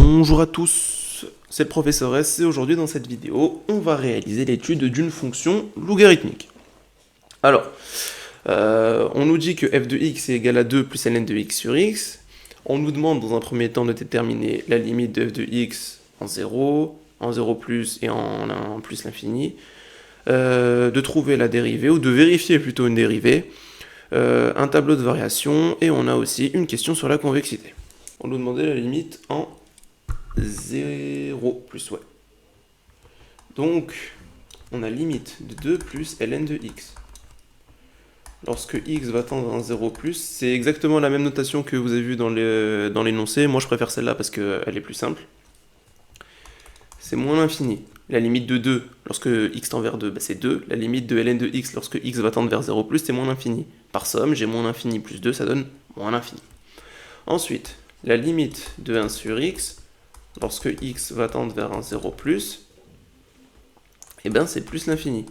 Bonjour à tous, c'est le professeur S et aujourd'hui dans cette vidéo, on va réaliser l'étude d'une fonction logarithmique. Alors, on nous dit que f de x est égal à 2 plus ln de x sur x. On nous demande dans un premier temps de déterminer la limite de f de x en 0 plus et en 1 plus l'infini, de trouver la dérivée, ou de vérifier plutôt une dérivée, un tableau de variation, et on a aussi une question sur la convexité. On nous demandait la limite en 0 plus, ouais. Donc, on a limite de 2 plus ln de x. Lorsque x va tendre à 0 plus, c'est exactement la même notation que vous avez vu dans l'énoncé. Moi, je préfère celle-là parce qu'elle est plus simple. C'est moins l'infini. La limite de 2, lorsque x tend vers 2, c'est 2. La limite de ln de x, lorsque x va tendre vers 0 plus, c'est moins l'infini. Par somme, j'ai moins l'infini plus 2, ça donne moins l'infini. Ensuite, la limite de 1 sur x, lorsque x va tendre vers un 0 plus, eh bien c'est plus l'infini.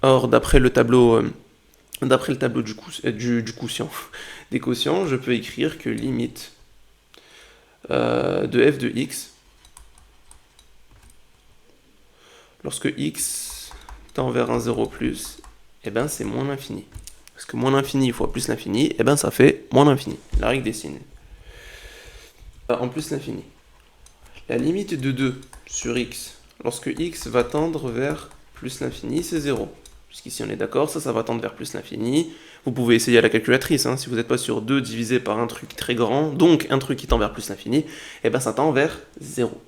Or, d'après le tableau du quotient, des quotients, je peux écrire que limite de f de x, lorsque x tend vers un 0 plus, eh bien c'est moins l'infini. Parce que moins l'infini fois plus l'infini, eh bien ça fait moins l'infini. La règle des signes. En plus l'infini. La limite de 2 sur x, lorsque x va tendre vers plus l'infini, c'est 0. Puisqu'ici on est d'accord, ça va tendre vers plus l'infini. Vous pouvez essayer à la calculatrice, hein, si vous n'êtes pas sur 2 divisé par un truc très grand, donc un truc qui tend vers plus l'infini, et bien ça tend vers 0.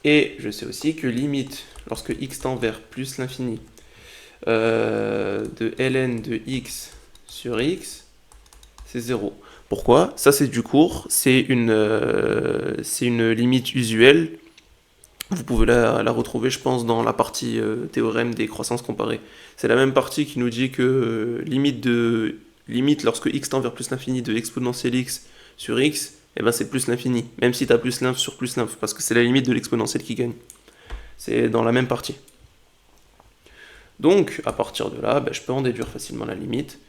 Et je sais aussi que limite, lorsque x tend vers plus l'infini, de ln de x sur x, c'est 0. Pourquoi? Ça c'est du cours, c'est une limite usuelle. Vous pouvez la retrouver, je pense, dans la partie théorème des croissances comparées. C'est la même partie qui nous dit que limite lorsque x tend vers plus l'infini de exponentielle x sur x, eh ben c'est plus l'infini, même si tu as plus l'inf sur plus l'inf, parce que c'est la limite de l'exponentielle qui gagne. C'est dans la même partie. Donc, à partir de là, je peux en déduire facilement la limite.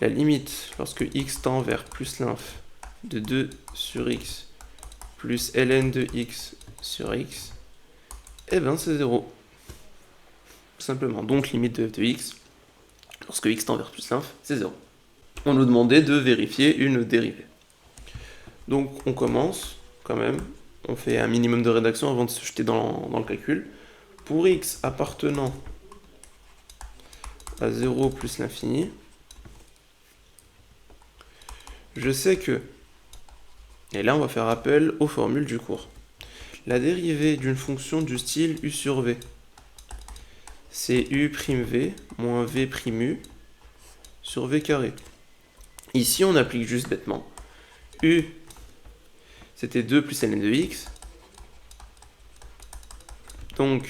La limite, lorsque x tend vers plus l'inf de 2 sur x plus ln de x sur x, eh bien c'est 0. Tout simplement. Donc, limite de f de x, lorsque x tend vers plus l'inf, c'est 0. On nous demandait de vérifier une dérivée. Donc, on commence, quand même. On fait un minimum de rédaction avant de se jeter dans le calcul. Pour x appartenant à 0 plus l'infini, je sais que, et là on va faire appel aux formules du cours, la dérivée d'une fonction du style u sur v, c'est u'v moins v'u sur v carré. Ici on applique juste bêtement. U, c'était 2 plus ln de x, donc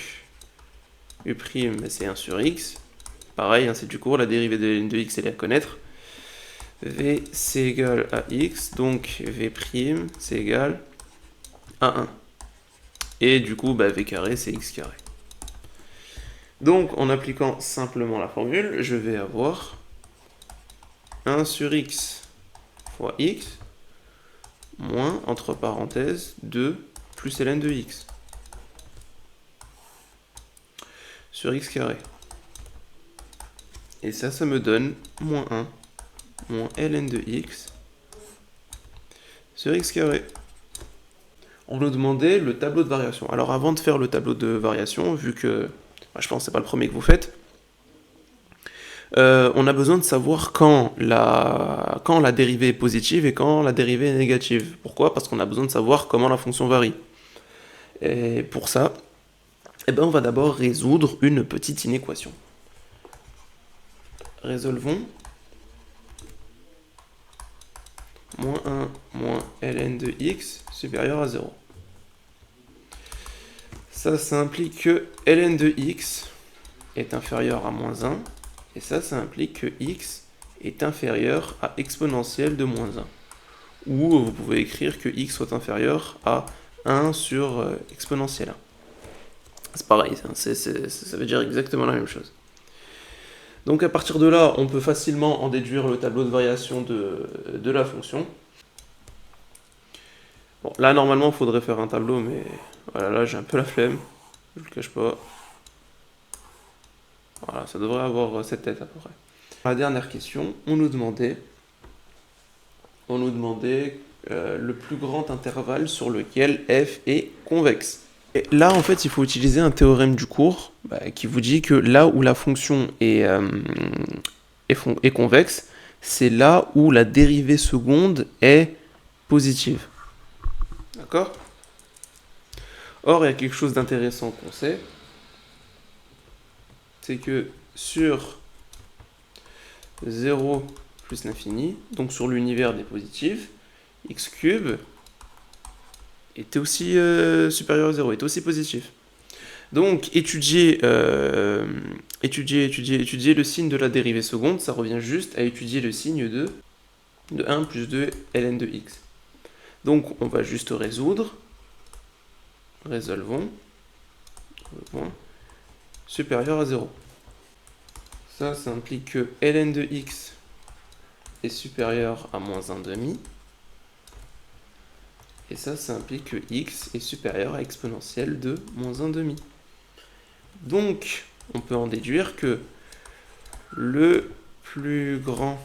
u', c'est 1 sur x. Pareil, c'est du cours, la dérivée de ln de x, elle est à connaître. V, c'est égal à x, donc v', c'est égal à 1. Et du coup, v carré, c'est x carré. Donc, en appliquant simplement la formule, je vais avoir 1 sur x fois x, moins, entre parenthèses, 2 plus ln de x, sur x carré. Et ça me donne moins 1, moins ln de x, sur x carré. On nous demandait le tableau de variation. Alors avant de faire le tableau de variation, vu que je pense que c'est pas le premier que vous faites, on a besoin de savoir quand la dérivée est positive et quand la dérivée est négative. Pourquoi? Parce qu'on a besoin de savoir comment la fonction varie. Et pour ça, on va d'abord résoudre une petite inéquation. Résolvons. Moins 1 moins ln de x supérieur à 0. Ça implique que ln de x est inférieur à moins 1, et ça implique que x est inférieur à exponentielle de moins 1. Ou vous pouvez écrire que x soit inférieur à 1 sur exponentielle 1. C'est pareil, ça veut dire exactement la même chose. Donc à partir de là, on peut facilement en déduire le tableau de variation de la fonction. Bon, là normalement il faudrait faire un tableau, mais voilà, là j'ai un peu la flemme, je le cache pas. Voilà, ça devrait avoir cette tête à peu près. La dernière question, on nous demandait le plus grand intervalle sur lequel f est convexe. Et là, en fait, il faut utiliser un théorème du cours qui vous dit que là où la fonction est convexe, c'est là où la dérivée seconde est positive. D'accord? Or, il y a quelque chose d'intéressant qu'on sait, c'est que sur 0 plus l'infini, donc sur l'univers des positifs, x cube était aussi supérieur à 0, était aussi positif. Donc, étudier le signe de la dérivée seconde, ça revient juste à étudier le signe de 1 plus 2 ln de x. Donc, on va juste résoudre. Résolvons. Supérieur à 0. Ça implique que ln de x est supérieur à moins 1,5. Et ça implique que x est supérieur à exponentielle de moins 1,5. Donc, on peut en déduire que le plus grand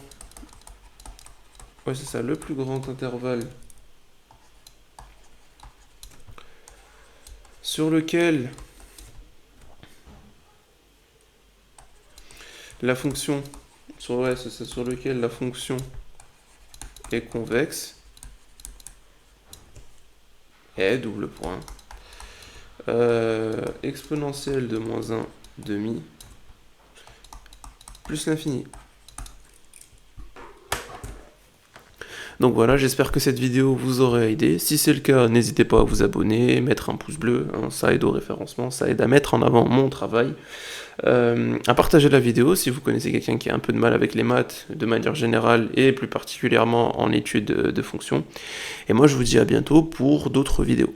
intervalle sur lequel la fonction est convexe est double point exponentielle de moins 1,5 plus l'infini. Donc voilà, j'espère que cette vidéo vous aura aidé. Si c'est le cas, n'hésitez pas à vous abonner, mettre un pouce bleu, hein, ça aide au référencement, ça aide à mettre en avant mon travail. À partager la vidéo si vous connaissez quelqu'un qui a un peu de mal avec les maths de manière générale et plus particulièrement en études de fonctions. Et moi je vous dis à bientôt pour d'autres vidéos.